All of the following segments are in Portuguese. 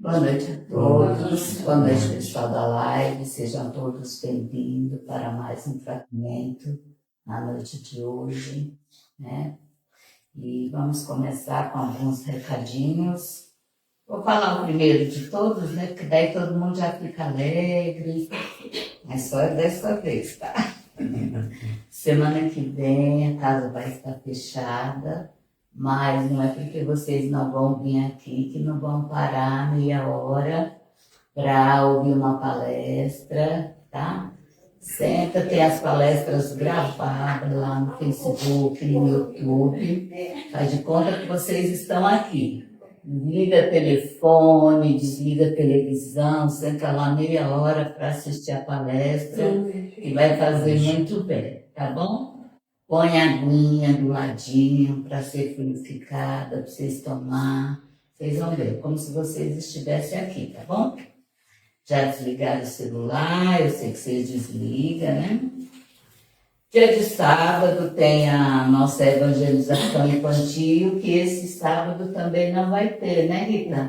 Boa noite a todos, boa noite pessoal da live, sejam todos bem-vindos para mais um fragmento na noite de hoje, né? E vamos começar com alguns recadinhos. Vou falar o primeiro de todos, né? Porque daí todo mundo já fica alegre, mas só é dessa vez, tá? Semana que vem a casa vai estar fechada. Mas não é porque vocês não vão vir aqui que não vão parar meia hora para ouvir uma palestra, tá? Senta, tem as palestras gravadas lá no Facebook, no YouTube. Faz de conta que vocês estão aqui. Desliga telefone, desliga televisão, senta lá meia hora para assistir a palestra e vai fazer muito bem, tá bom? Põe a aguinha do ladinho para ser purificada, para vocês tomar. Vocês vão ver, como se vocês estivessem aqui, tá bom? Já desligaram o celular, eu sei que vocês desligam, né? Dia de sábado tem a nossa evangelização infantil, que esse sábado também não vai ter, né, Rita?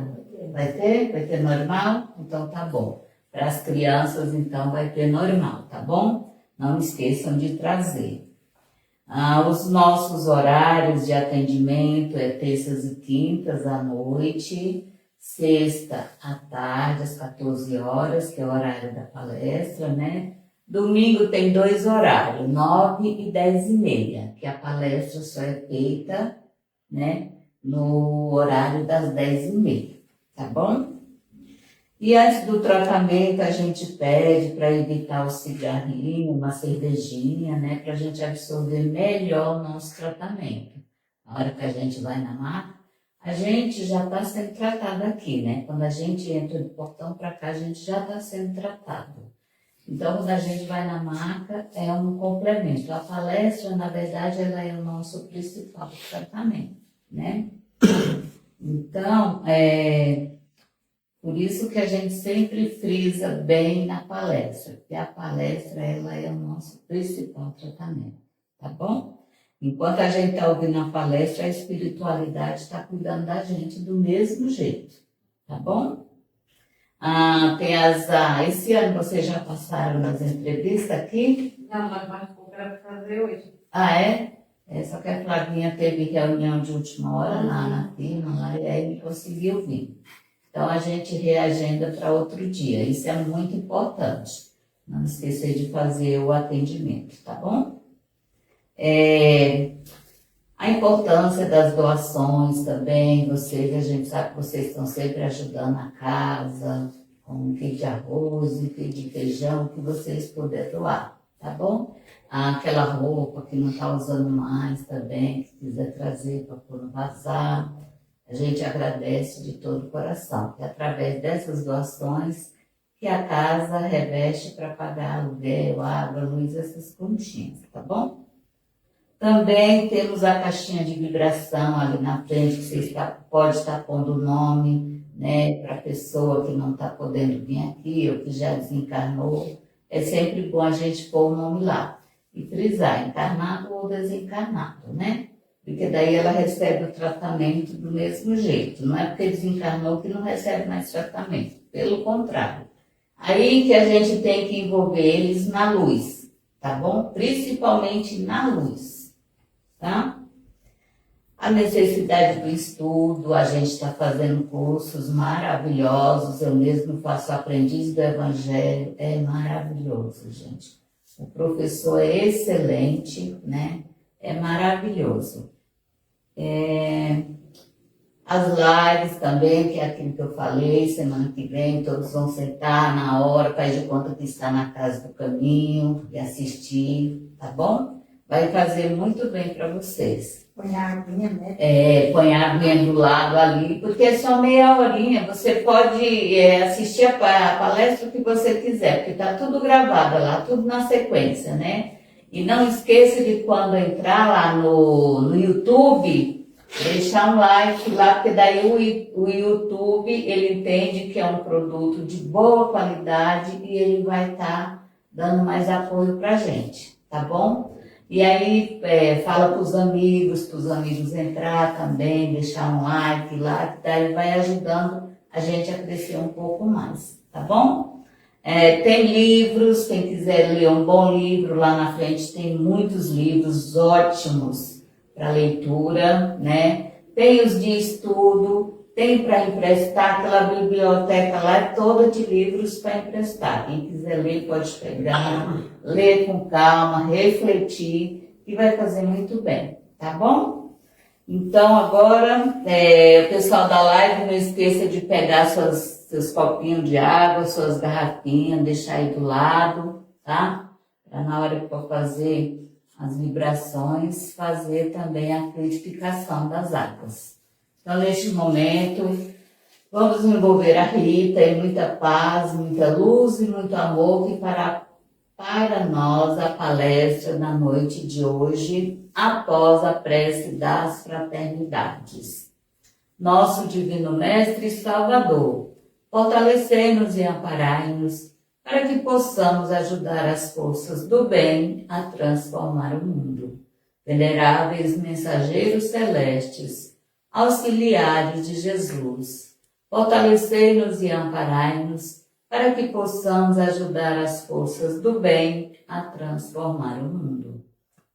Vai ter? Vai ter normal? Então tá bom. Para as crianças, então, vai ter normal, tá bom? Não esqueçam de trazer. Os nossos horários de atendimento é terças e quintas à noite, sexta à tarde, às 14 horas, que é o horário da palestra, né? Domingo tem 2 horários, 9 e 10 e meia, que a palestra só é feita, né, no horário das 10 e meia, tá bom? E antes do tratamento, a gente pede para evitar o cigarrinho, uma cervejinha, né? Para a gente absorver melhor o nosso tratamento. Na hora que a gente vai na maca, a gente já está sendo tratado aqui, né? Quando a gente entra do portão para cá, a gente já está sendo tratado. Então, quando a gente vai na maca, é um complemento. A palestra, na verdade, ela é o nosso principal tratamento, né? Então, por isso que a gente sempre frisa bem na palestra, porque a palestra ela é o nosso principal tratamento, tá bom? Enquanto a gente está ouvindo a palestra, a espiritualidade está cuidando da gente do mesmo jeito, tá bom? Esse ano vocês já passaram nas entrevistas aqui? Não, mas para fazer hoje. Só que a Flavinha teve reunião de última hora lá na firma, lá, e aí não conseguiu vir. Então, a gente reagenda para outro dia. Isso é muito importante. Não esquecer de fazer o atendimento, tá bom? A importância das doações também. A gente sabe que vocês estão sempre ajudando a casa, com um quilo de arroz, um quilo de feijão, que vocês puderem doar, tá bom? Aquela roupa que não está usando mais também, que quiser trazer para não vazar. A gente agradece de todo o coração, que através dessas doações que a casa reveste para pagar aluguel, água, luz, essas continhas, tá bom? Também temos a caixinha de vibração ali na frente, que você pode estar pondo o nome, né, para a pessoa que não está podendo vir aqui ou que já desencarnou. É sempre bom a gente pôr o nome lá e frisar, encarnado ou desencarnado, né? Porque daí ela recebe o tratamento do mesmo jeito. Não é porque desencarnou que não recebe mais tratamento. Pelo contrário. Aí que a gente tem que envolver eles na luz, tá bom? Principalmente na luz, tá? A necessidade do estudo, a gente está fazendo cursos maravilhosos. Eu mesmo faço aprendiz do Evangelho. É maravilhoso, gente. O professor é excelente, né? É maravilhoso. As lives também, que é aquilo que eu falei, semana que vem, todos vão sentar na hora, faz de conta que está na casa do caminho e assistir, tá bom? Vai fazer muito bem para vocês. Põe a aguinha, né? Põe a aguinha do lado ali, porque é só meia horinha. Você pode assistir a palestra que você quiser, porque está tudo gravado lá, tudo na sequência, né? E não esqueça de quando entrar lá no YouTube, deixar um like lá, porque daí o YouTube, ele entende que é um produto de boa qualidade e ele vai estar dando mais apoio pra gente, tá bom? E aí fala para os amigos entrar também, deixar um like lá, que daí vai ajudando a gente aprecia um pouco mais, tá bom? Tem livros, quem quiser ler um bom livro, lá na frente tem muitos livros ótimos para leitura, né? Tem os de estudo, tem para emprestar, aquela biblioteca lá é toda de livros para emprestar. Quem quiser ler pode pegar, ler com calma, refletir, e vai fazer muito bem, tá bom? Então agora, o pessoal da live, não esqueça de pegar seus copinhos de água, suas garrafinhas, deixar aí do lado, tá? Para na hora que for fazer as vibrações, fazer também a fluidificação das águas. Então, neste momento, vamos envolver a Rita em muita paz, muita luz e muito amor, que para nós a palestra da noite de hoje, após a prece das fraternidades. Nosso Divino Mestre e Salvador, fortalecei-nos e amparai-nos, para que possamos ajudar as forças do bem a transformar o mundo. Veneráveis mensageiros celestes, auxiliares de Jesus, fortalecei-nos e amparai-nos, para que possamos ajudar as forças do bem a transformar o mundo.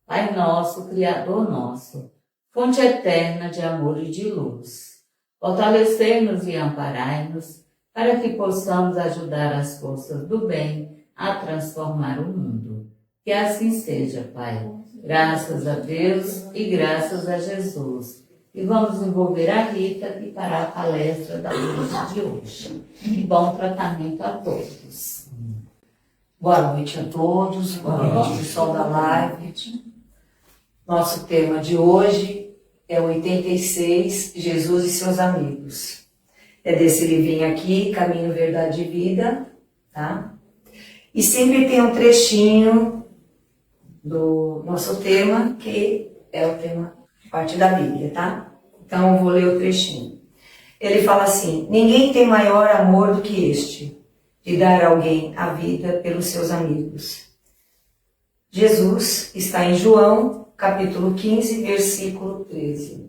Pai nosso, Criador nosso, fonte eterna de amor e de luz, fortalecei-nos e amparai-nos, para que possamos ajudar as forças do bem a transformar o mundo. Que assim seja, Pai. Graças a Deus e graças a Jesus. E vamos envolver a Rita aqui para a palestra da noite de hoje. E bom tratamento a todos. Boa noite a todos, boa noite pessoal da live. Nosso tema de hoje é 86, Jesus e seus amigos. É desse livrinho aqui, Caminho, Verdade e Vida, tá? E sempre tem um trechinho do nosso tema, que é o tema, parte da Bíblia, tá? Então eu vou ler o trechinho. Ele fala assim: ninguém tem maior amor do que este, de dar a alguém a vida pelos seus amigos. Jesus está em João, capítulo 15, versículo 13.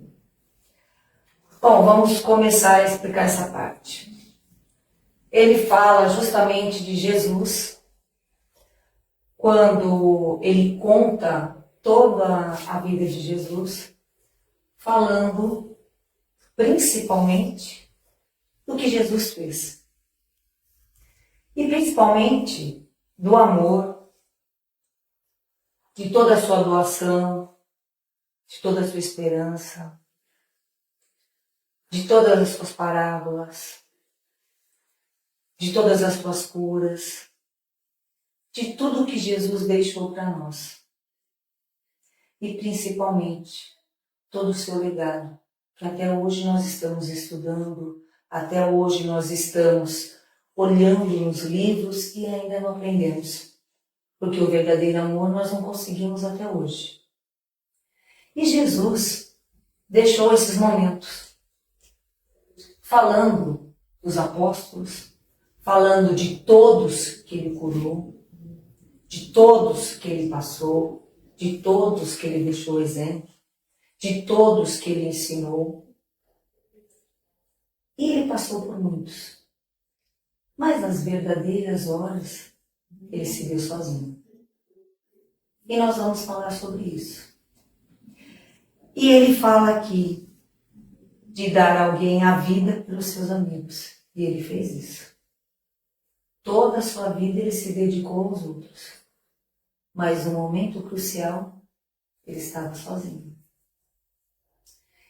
Bom, vamos começar a explicar essa parte. Ele fala justamente de Jesus, quando ele conta toda a vida de Jesus, falando principalmente do que Jesus fez. E principalmente do amor, de toda a sua doação, de toda a sua esperança, de todas as suas parábolas, de todas as suas curas, de tudo que Jesus deixou para nós. E principalmente todo o seu legado, que até hoje nós estamos estudando, até hoje nós estamos olhando nos livros e ainda não aprendemos. Porque o verdadeiro amor nós não conseguimos até hoje. E Jesus deixou esses momentos falando dos apóstolos, falando de todos que ele curou, de todos que ele passou, de todos que ele deixou exemplo, de todos que ele ensinou. E ele passou por muitos. Mas nas verdadeiras horas, ele se viu sozinho. E nós vamos falar sobre isso. E ele fala aqui de dar a alguém a vida pelos seus amigos. E ele fez isso. Toda a sua vida ele se dedicou aos outros. Mas no momento crucial, ele estava sozinho.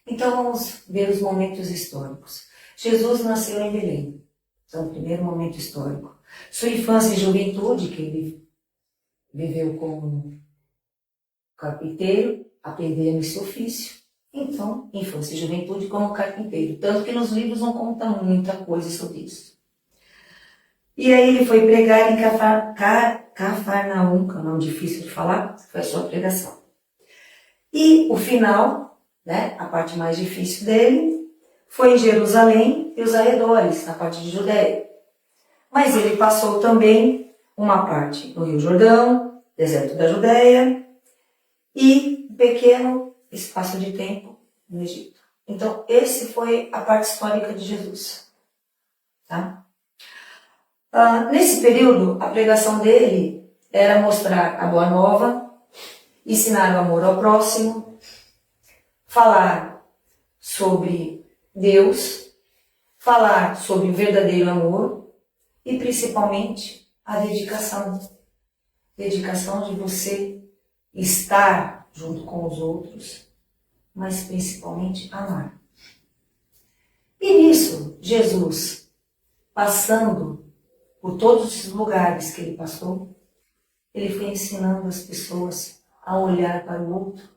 Então vamos ver os momentos históricos. Jesus nasceu em Belém. Então, o primeiro momento histórico. Sua infância e juventude, que ele viveu como carpinteiro, aprendendo esse ofício. Então, infância e juventude como carpinteiro. Tanto que nos livros não conta muita coisa sobre isso. E aí ele foi pregar em Cafarnaum, que é um nome difícil de falar, foi a sua pregação. E o final, né, a parte mais difícil dele, foi em Jerusalém e os arredores, na parte de Judéia. Mas ele passou também uma parte no Rio Jordão, deserto da Judéia, e um pequeno espaço de tempo no Egito. Então, esse foi a parte histórica de Jesus. Tá? Nesse período, a pregação dele era mostrar a boa nova, ensinar o amor ao próximo, falar sobre Deus, falar sobre o verdadeiro amor e principalmente a dedicação. Dedicação de você estar junto com os outros, mas principalmente amar. E nisso, Jesus, passando por todos os lugares que ele passou, ele foi ensinando as pessoas a olhar para o outro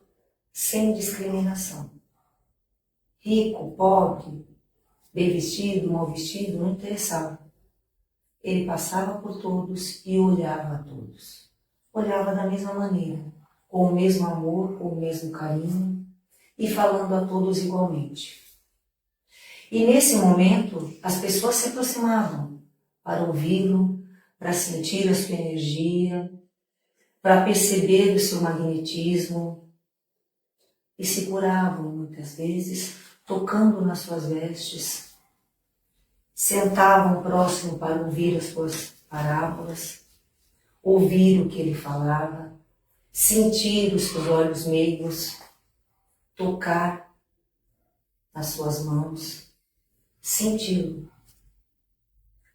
sem discriminação. Rico, pobre, bem vestido, mal vestido, não interessava. Ele passava por todos e olhava a todos. Olhava da mesma maneira, com o mesmo amor, com o mesmo carinho e falando a todos igualmente. E nesse momento, as pessoas se aproximavam para ouvi-lo, para sentir a sua energia, para perceber o seu magnetismo e se curavam muitas vezes, tocando nas suas vestes, sentavam próximo para ouvir as suas parábolas, ouvir o que ele falava, sentir os seus olhos meigos, tocar nas suas mãos, senti-lo.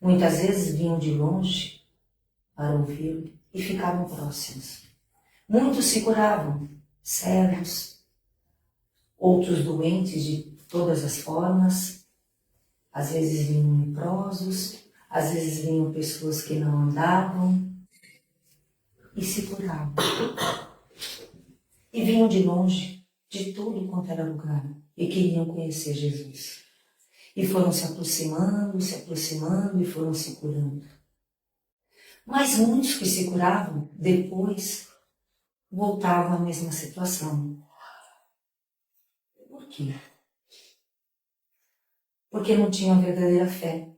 Muitas vezes vinham de longe para ouvi-lo e ficavam próximos. Muitos se curavam, cegos, outros doentes de todas as formas. Às vezes vinham leprosos, às vezes vinham pessoas que não andavam e se curavam. E vinham de longe, de tudo quanto era lugar, e queriam conhecer Jesus. E foram se aproximando e foram se curando. Mas muitos que se curavam, depois, voltavam à mesma situação. Por quê? Porque não tinham a verdadeira fé.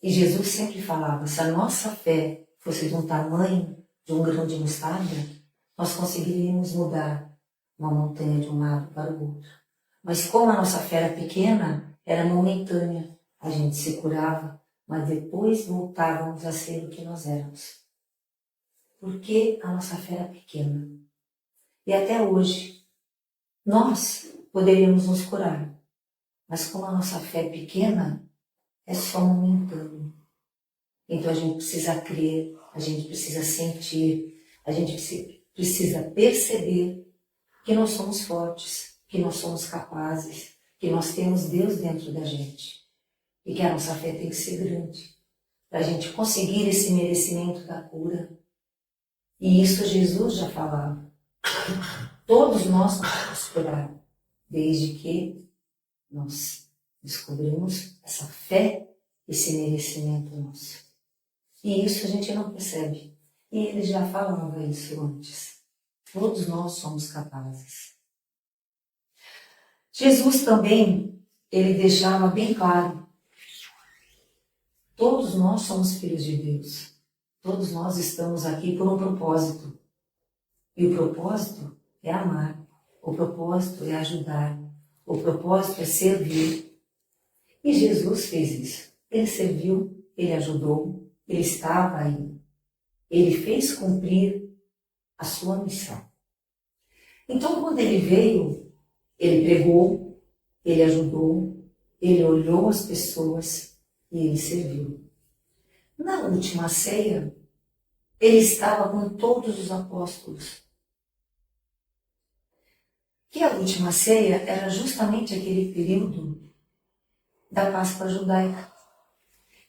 E Jesus sempre falava, se a nossa fé fosse de um tamanho, de um grão de mostarda, nós conseguiríamos mudar uma montanha de um lado para o outro. Mas como a nossa fé era pequena, era momentânea. A gente se curava, mas depois voltávamos a ser o que nós éramos. Porque a nossa fé era pequena. E até hoje, nós poderíamos nos curar. Mas como a nossa fé é pequena, é só momentâneo. Então a gente precisa crer, a gente precisa sentir, a gente precisa perceber que nós somos fortes, que nós somos capazes, que nós temos Deus dentro da gente e que a nossa fé tem que ser grande para a gente conseguir esse merecimento da cura. E isso Jesus já falava. Todos nós podemos curar, desde que nós descobrimos essa fé, esse merecimento nosso. E isso a gente não percebe. E ele já falava isso antes. Todos nós somos capazes. Jesus também, ele deixava bem claro. Todos nós somos filhos de Deus. Todos nós estamos aqui por um propósito. E o propósito é amar. O propósito é ajudar. O propósito é servir. E Jesus fez isso. Ele serviu, ele ajudou, ele estava aí. Ele fez cumprir a sua missão. Então, quando ele veio, ele pregou, ele ajudou, ele olhou as pessoas e ele serviu. Na última ceia, ele estava com todos os apóstolos. Que a última ceia era justamente aquele período da Páscoa judaica.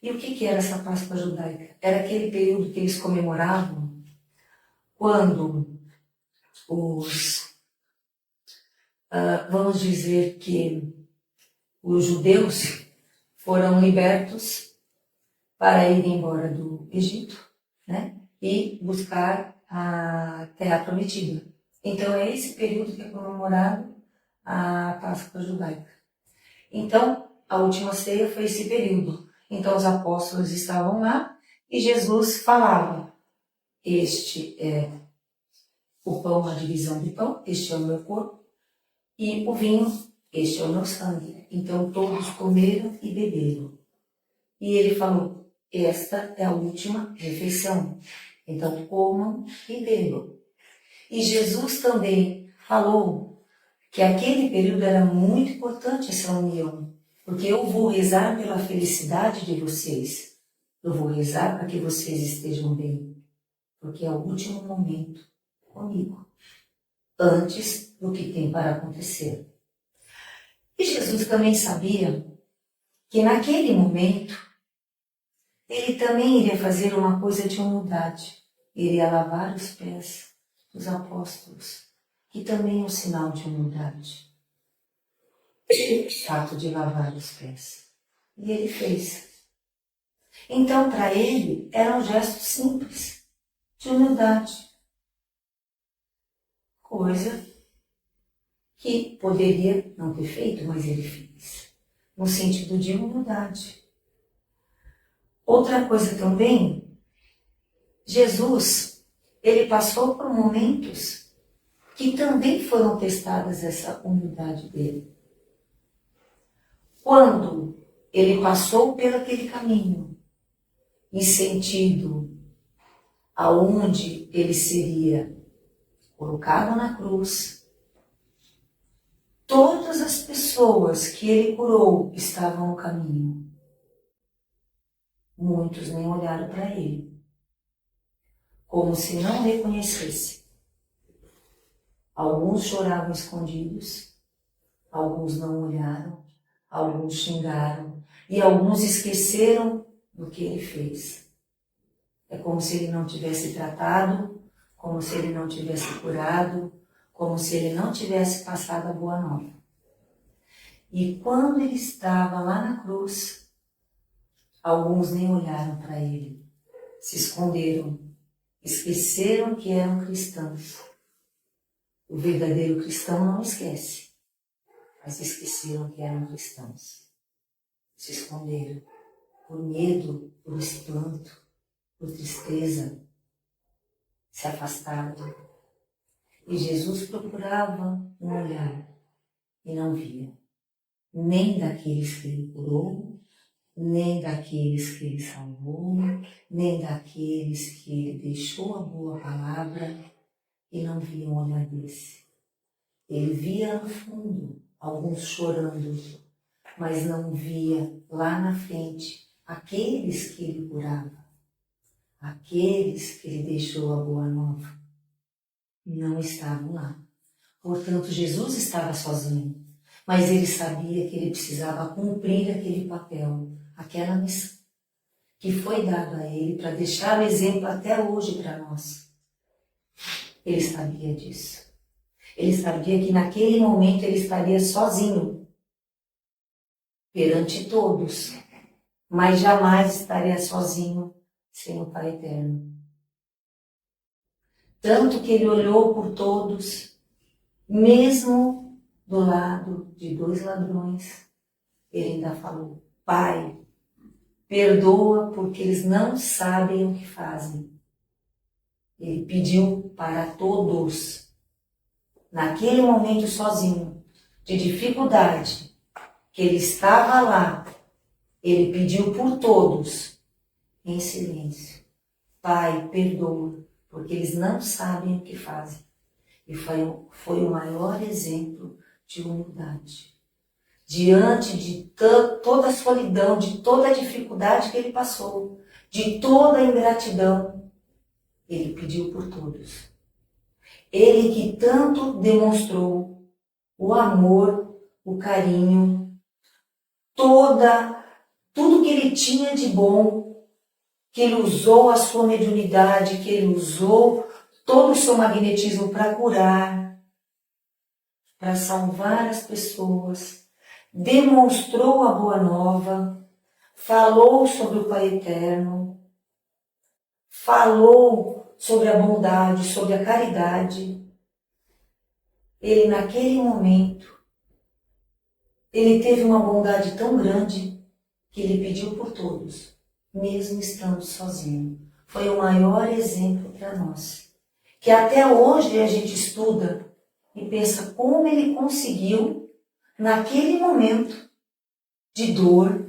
E o que era essa Páscoa judaica? Era aquele período que eles comemoravam quando vamos dizer que os judeus foram libertos para ir embora do Egito, né, e buscar a Terra Prometida. Então é esse período que é comemorado a Páscoa judaica. Então a última ceia foi esse período. Então os apóstolos estavam lá e Jesus falava: este é o pão, a divisão do pão, este é o meu corpo, e o vinho, este é o meu sangue. Então todos comeram e beberam. E ele falou, esta é a última refeição, então comam e bebam. E Jesus também falou que aquele período era muito importante, essa união, porque eu vou rezar pela felicidade de vocês, eu vou rezar para que vocês estejam bem, porque é o último momento comigo, antes do que tem para acontecer. E Jesus também sabia que naquele momento ele também iria fazer uma coisa de humildade, iria lavar os pés dos apóstolos, que também é um sinal de humildade, o fato de lavar os pés. E ele fez. Então, para ele, era um gesto simples, de humildade. Coisa que poderia não ter feito, mas ele fez. No sentido de humildade. Outra coisa também, Jesus, ele passou por momentos que também foram testadas essa humildade dele. Quando ele passou por aquele caminho, em sentido aonde ele seria colocado na cruz, todas as pessoas que ele curou estavam no caminho. Muitos nem olharam para ele, como se não reconhecessem. Alguns choravam escondidos, alguns não olharam, alguns xingaram e alguns esqueceram do que ele fez. É como se ele não tivesse tratado, como se ele não tivesse curado, como se ele não tivesse passado a boa nova. E quando ele estava lá na cruz, alguns nem olharam para ele, se esconderam, esqueceram que eram cristãos. O verdadeiro cristão não esquece, mas esqueceram que eram cristãos. Se esconderam por medo, por espanto, por tristeza, se afastaram. E Jesus procurava um olhar e não via, nem daqueles que ele curou, nem daqueles que ele salvou, nem daqueles que ele deixou a boa palavra e não via um olhar desse. Ele via no fundo alguns chorando, mas não via lá na frente aqueles que ele curava, aqueles que ele deixou a boa nova. Não estavam lá. Portanto, Jesus estava sozinho, mas ele sabia que ele precisava cumprir aquele papel, aquela missão que foi dada a ele para deixar o exemplo até hoje para nós. Ele sabia disso. Ele sabia que naquele momento ele estaria sozinho perante todos, mas jamais estaria sozinho sem o Pai Eterno. Tanto que ele olhou por todos, mesmo do lado de 2 ladrões, ele ainda falou, Pai, perdoa porque eles não sabem o que fazem. Ele pediu para todos, naquele momento sozinho, de dificuldade, que ele estava lá, ele pediu por todos, em silêncio. Pai, perdoa, porque eles não sabem o que fazem. E foi o maior exemplo de humildade. Diante de toda a solidão, de toda a dificuldade que ele passou, de toda a ingratidão, ele pediu por todos. Ele que tanto demonstrou o amor, o carinho, tudo que ele tinha de bom, que ele usou a sua mediunidade, que ele usou todo o seu magnetismo para curar, para salvar as pessoas, demonstrou a boa nova, falou sobre o Pai Eterno, falou sobre a bondade, sobre a caridade. Ele, naquele momento, ele teve uma bondade tão grande que ele pediu por todos, mesmo estando sozinho. Foi o maior exemplo para nós. Que até hoje a gente estuda e pensa como ele conseguiu, naquele momento de dor,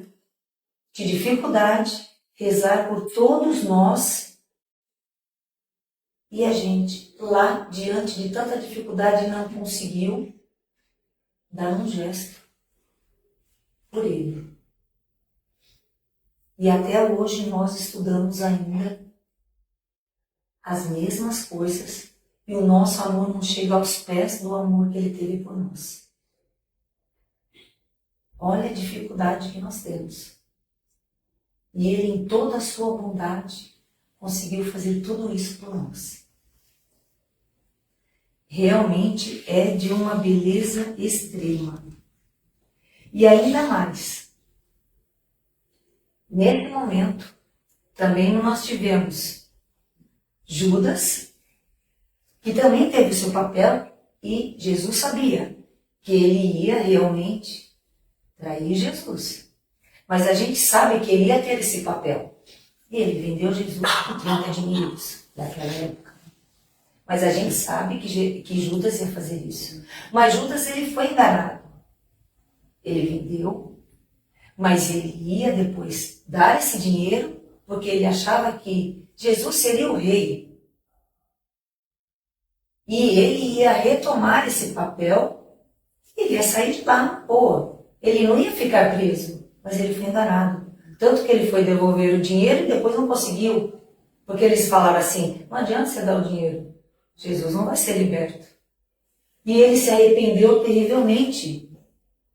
de dificuldade, rezar por todos nós, e a gente, lá diante de tanta dificuldade, não conseguiu dar um gesto por ele. E até hoje nós estudamos ainda as mesmas coisas e o nosso amor não chega aos pés do amor que ele teve por nós. Olha a dificuldade que nós temos. E ele, em toda a sua bondade, conseguiu fazer tudo isso por nós. Realmente é de uma beleza extrema. E ainda mais, nesse momento, também nós tivemos Judas, que também teve o seu papel, e Jesus sabia que ele ia realmente trair Jesus. Mas a gente sabe que ele ia ter esse papel. E ele vendeu Jesus por 30 dinheiros naquela época. Mas a gente sabe que Judas ia fazer isso. Mas Judas, ele foi enganado. Ele vendeu, mas ele ia depois dar esse dinheiro, porque ele achava que Jesus seria o rei. E ele ia retomar esse papel e ele ia sair de lá na boa. Ele não ia ficar preso, mas ele foi enganado. Tanto que ele foi devolver o dinheiro e depois não conseguiu. Porque eles falaram assim, não adianta você dar o dinheiro. Jesus não vai ser liberto. E ele se arrependeu terrivelmente.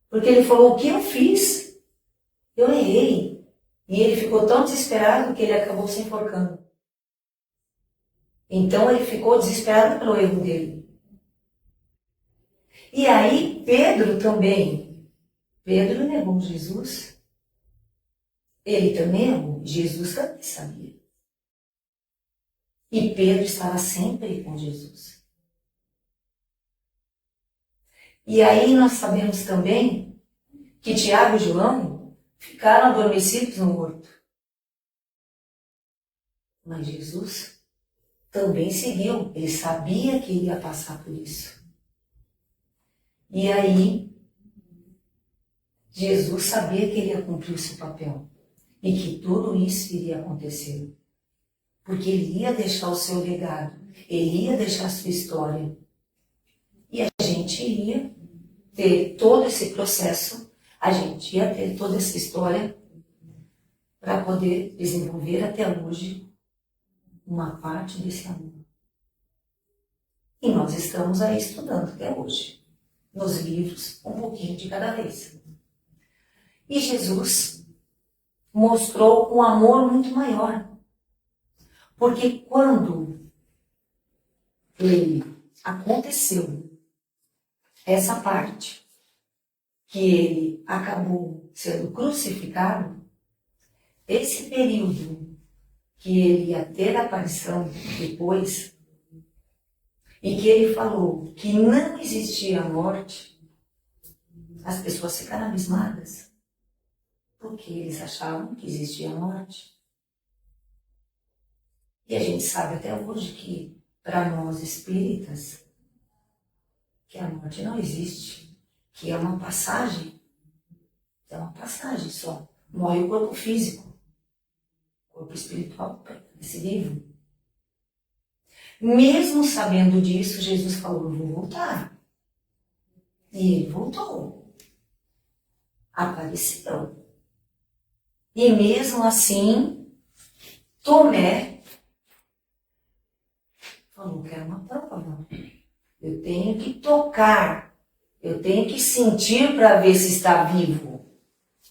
Porque ele falou, o que eu fiz? Eu errei. E ele ficou tão desesperado que ele acabou se enforcando. Então ele ficou desesperado pelo erro dele. E aí Pedro também. Pedro negou Jesus. Ele também errou. Jesus também sabia. E Pedro estava sempre com Jesus. E aí nós sabemos também que Tiago e João ficaram adormecidos no horto. Mas Jesus também seguiu. Ele sabia que ia passar por isso. E aí, Jesus sabia que ele ia cumprir o seu papel. E que tudo isso iria acontecer. Porque ele ia deixar o seu legado. Ele ia deixar a sua história. E a gente ia ter todo esse processo. A gente ia ter toda essa história para poder desenvolver até hoje uma parte desse amor. E nós estamos aí estudando até hoje. Nos livros, um pouquinho de cada vez. E Jesus mostrou um amor muito maior. Porque quando ele aconteceu essa parte, que ele acabou sendo crucificado, esse período que ele ia ter a aparição depois, e que ele falou que não existia morte, as pessoas ficaram abismadas, porque eles achavam que existia morte. E a gente sabe até hoje que, para nós espíritas, que a morte não existe, que é uma passagem só. Morre o corpo físico, o corpo espiritual permanece vivo. Mesmo sabendo disso, Jesus falou, eu vou voltar. E ele voltou. Apareceu. E mesmo assim, Tomé falou, quero uma prova. Eu tenho que tocar. Eu tenho que sentir para ver se está vivo.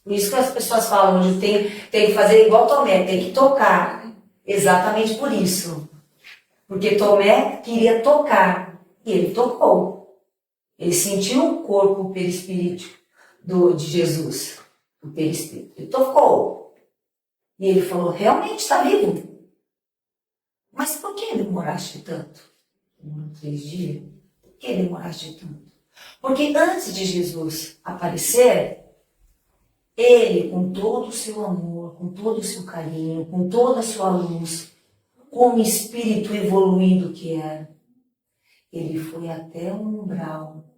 Por isso que as pessoas falam, hoje tem que fazer igual Tomé, tem que tocar. Exatamente por isso. Porque Tomé queria tocar. E ele tocou. Ele sentiu o corpo perispírito de Jesus. O perispírito. Ele tocou. E ele falou, realmente está vivo. Mas por que demoraste tanto? Demorou 3 dias. Por que demoraste tanto? Porque antes de Jesus aparecer, ele, com todo o seu amor, com todo o seu carinho, com toda a sua luz, como espírito evoluído que era, ele foi até um umbral,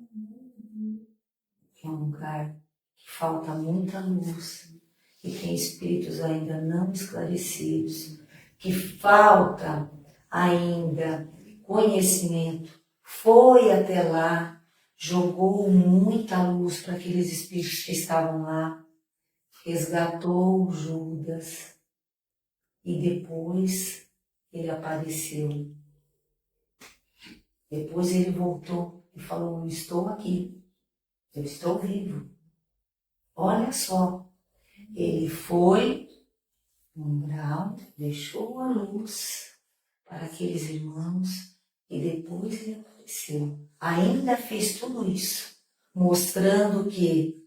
que é um lugar que falta muita luz, que tem espíritos ainda não esclarecidos, que falta ainda conhecimento, foi até lá, jogou muita luz para aqueles espíritos que estavam lá, resgatou Judas e depois ele apareceu. Depois ele voltou e falou: eu estou aqui, eu estou vivo. Olha só, ele foi no umbral, deixou a luz para aqueles irmãos e depois ele apareceu. Ainda fez tudo isso, mostrando que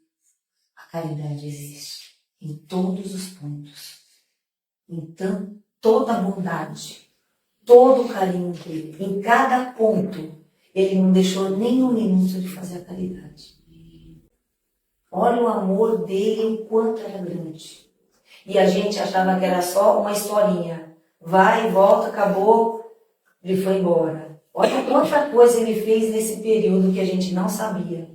a caridade existe em todos os pontos. Então, toda a bondade, todo o carinho dele, em cada ponto, ele não deixou nem um minuto de fazer a caridade. Olha o amor dele, o quanto era grande. E a gente achava que era só uma historinha. Vai, volta, acabou, ele foi embora. Olha quanta coisa ele fez nesse período que a gente não sabia.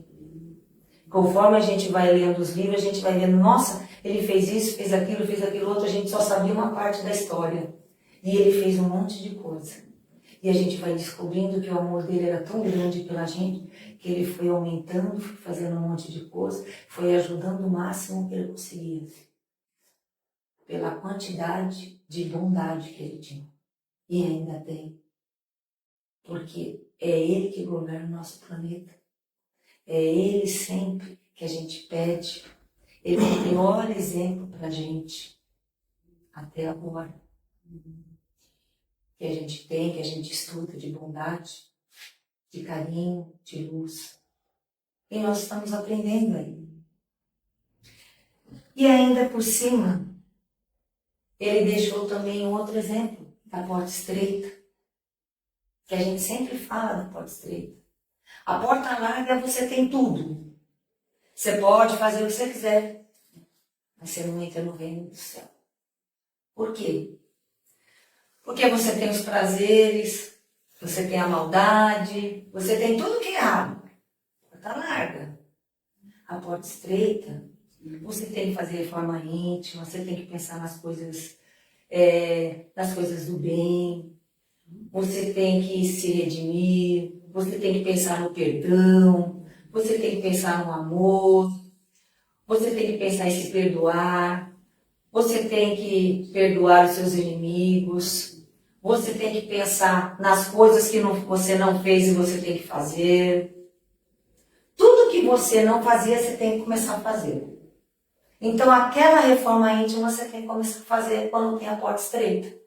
Conforme a gente vai lendo os livros, a gente vai vendo, nossa, ele fez isso, fez aquilo outro, a gente só sabia uma parte da história. E ele fez um monte de coisa. E a gente vai descobrindo que o amor dele era tão grande pela gente, que ele foi aumentando, foi fazendo um monte de coisa, foi ajudando o máximo que ele conseguia. Pela quantidade de bondade que ele tinha. E ainda tem. Porque é ele que governa o nosso planeta. É ele sempre que a gente pede. Ele é o maior exemplo para a gente. Até agora. Que a gente tem, que a gente estuda de bondade, de carinho, de luz. E nós estamos aprendendo aí. E ainda por cima, ele deixou também um outro exemplo, da porta estreita. Que a gente sempre fala da porta estreita. A porta larga você tem tudo. Você pode fazer o que você quiser, mas você não entra no reino do céu. Por quê? Porque você tem os prazeres, você tem a maldade, você tem tudo que é errado. A porta larga. A porta estreita, você tem que fazer reforma íntima, você tem que pensar nas coisas do bem, você tem que se redimir, você tem que pensar no perdão, você tem que pensar no amor, você tem que pensar em se perdoar, você tem que perdoar os seus inimigos, você tem que pensar nas coisas que você não fez e você tem que fazer. Tudo que você não fazia, você tem que começar a fazer. Então, aquela reforma íntima você tem que começar a fazer quando tem a porta estreita.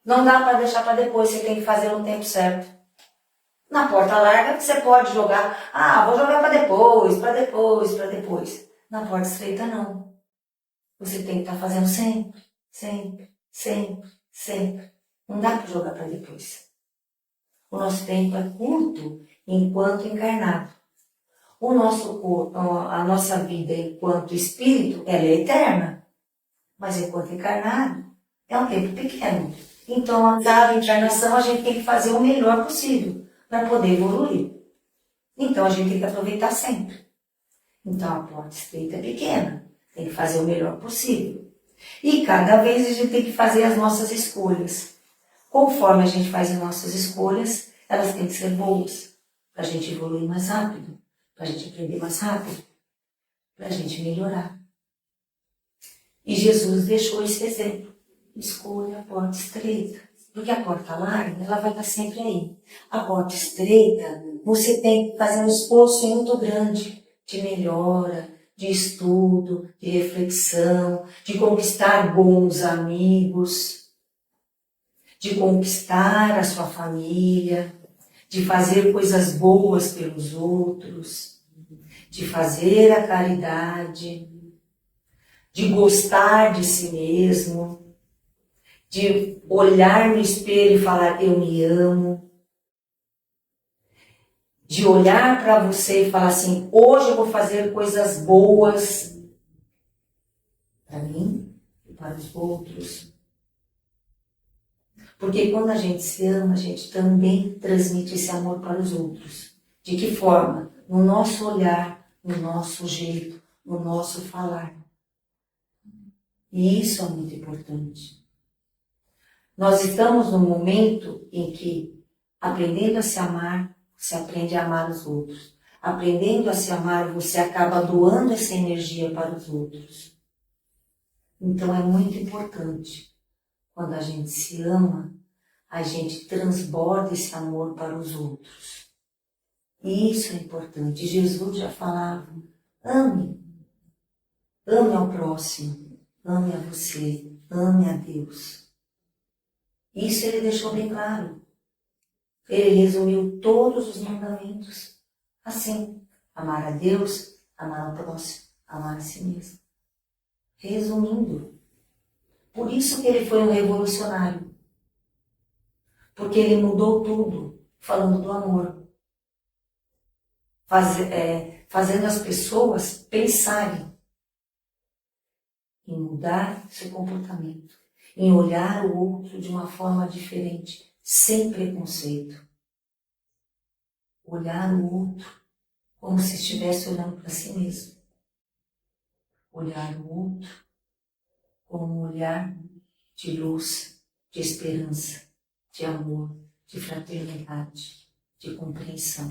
Não dá para deixar para depois, você tem que fazer no tempo certo. Na porta larga, você pode jogar, vou jogar para depois, para depois, para depois. Na porta estreita, não. Você tem que estar fazendo sempre, sempre, sempre, sempre. Não dá para jogar para depois. O nosso tempo é curto enquanto encarnado. O nosso corpo, a nossa vida enquanto espírito, ela é eterna. Mas enquanto encarnado, é um tempo pequeno. Então, a cada encarnação, a gente tem que fazer o melhor possível para poder evoluir. Então, a gente tem que aproveitar sempre. Então, a porta estreita é pequena. Tem que fazer o melhor possível. E cada vez a gente tem que fazer as nossas escolhas. Conforme a gente faz as nossas escolhas, elas têm que ser boas. Para a gente evoluir mais rápido. Para a gente aprender mais rápido. Para a gente melhorar. E Jesus deixou esse exemplo. Escolha a porta estreita. Porque a porta larga, ela vai estar sempre aí. A porta estreita, você tem que fazer um esforço muito grande de melhora, de estudo, de reflexão, de conquistar bons amigos, de conquistar a sua família, de fazer coisas boas pelos outros, de fazer a caridade, de gostar de si mesmo, de olhar no espelho e falar, eu me amo, de olhar para você e falar assim, hoje eu vou fazer coisas boas para mim e para os outros. Porque quando a gente se ama, a gente também transmite esse amor para os outros. De que forma? No nosso olhar, no nosso jeito, no nosso falar. E isso é muito importante. Nós estamos num momento em que, aprendendo a se amar, você aprende a amar os outros. Aprendendo a se amar, você acaba doando essa energia para os outros. Então é muito importante, quando a gente se ama, a gente transborda esse amor para os outros. E isso é importante. Jesus já falava, ame. Ame ao próximo, ame a você, ame a Deus. Isso ele deixou bem claro. Ele resumiu todos os mandamentos assim: amar a Deus, amar ao próximo, amar a si mesmo. Resumindo. Por isso que ele foi um revolucionário. Porque ele mudou tudo, falando do amor. Fazendo as pessoas pensarem em mudar seu comportamento, em olhar o outro de uma forma diferente, sem preconceito. Olhar o outro como se estivesse olhando para si mesmo. Olhar o outro como um olhar de luz, de esperança, de amor, de fraternidade, de compreensão.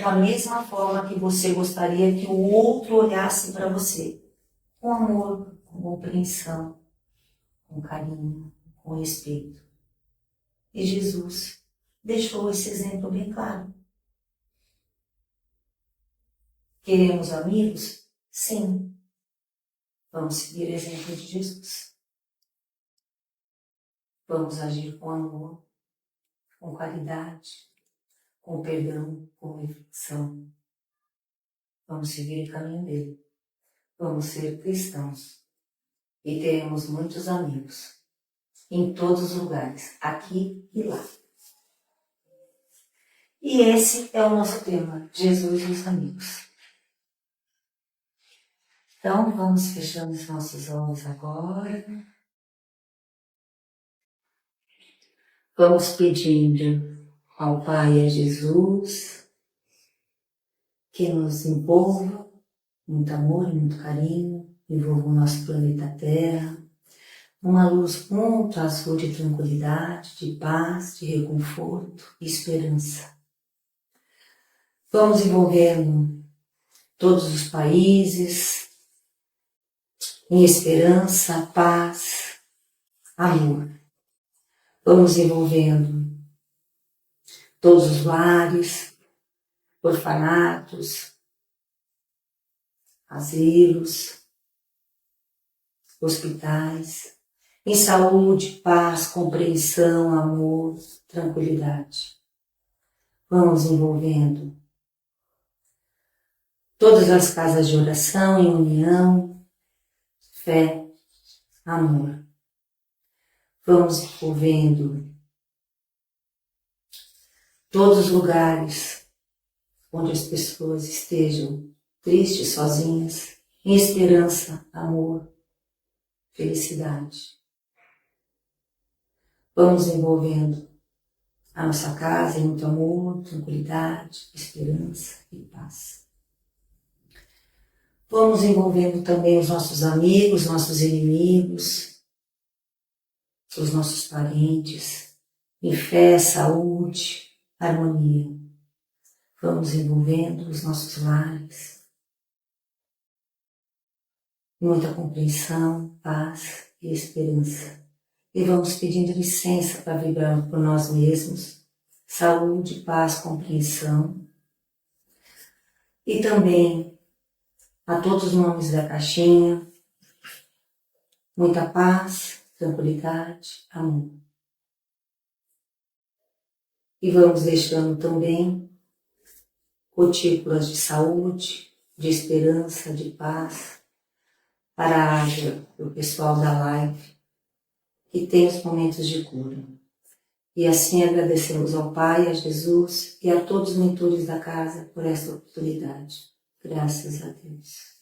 Da mesma forma que você gostaria que o outro olhasse para você, com amor, com compreensão, com carinho, com respeito. E Jesus deixou esse exemplo bem claro. Queremos amigos? Sim. Vamos seguir o exemplo de Jesus. Vamos agir com amor, com caridade, com perdão, com reflexão. Vamos seguir o caminho dele. Vamos ser cristãos. E teremos muitos amigos. Em todos os lugares, aqui e lá. E esse é o nosso tema, Jesus e os amigos. Então, vamos fechando os nossos olhos agora. Vamos pedindo ao Pai e a Jesus que nos envolva muito amor e muito carinho, envolva o nosso planeta Terra, uma luz muito azul de tranquilidade, de paz, de reconforto e esperança. Vamos envolvendo todos os países em esperança, paz, amor. Vamos envolvendo todos os lares, orfanatos, asilos, hospitais, em saúde, paz, compreensão, amor, tranquilidade. Vamos envolvendo todas as casas de oração em união, fé, amor. Vamos envolvendo todos os lugares onde as pessoas estejam tristes, sozinhas, em esperança, amor, felicidade. Vamos envolvendo a nossa casa em muito amor, tranquilidade, esperança e paz. Vamos envolvendo também os nossos amigos, nossos inimigos, os nossos parentes, em fé, saúde, harmonia. Vamos envolvendo os nossos lares, muita compreensão, paz e esperança. E vamos pedindo licença para vibrar por nós mesmos, saúde, paz, compreensão. E também a todos os nomes da caixinha, muita paz, tranquilidade, amor. E vamos deixando também gotículas de saúde, de esperança, de paz, para a área do pessoal da live, que tem os momentos de cura. E assim agradecemos ao Pai, a Jesus e a todos os mentores da casa por esta oportunidade. Graças a Deus.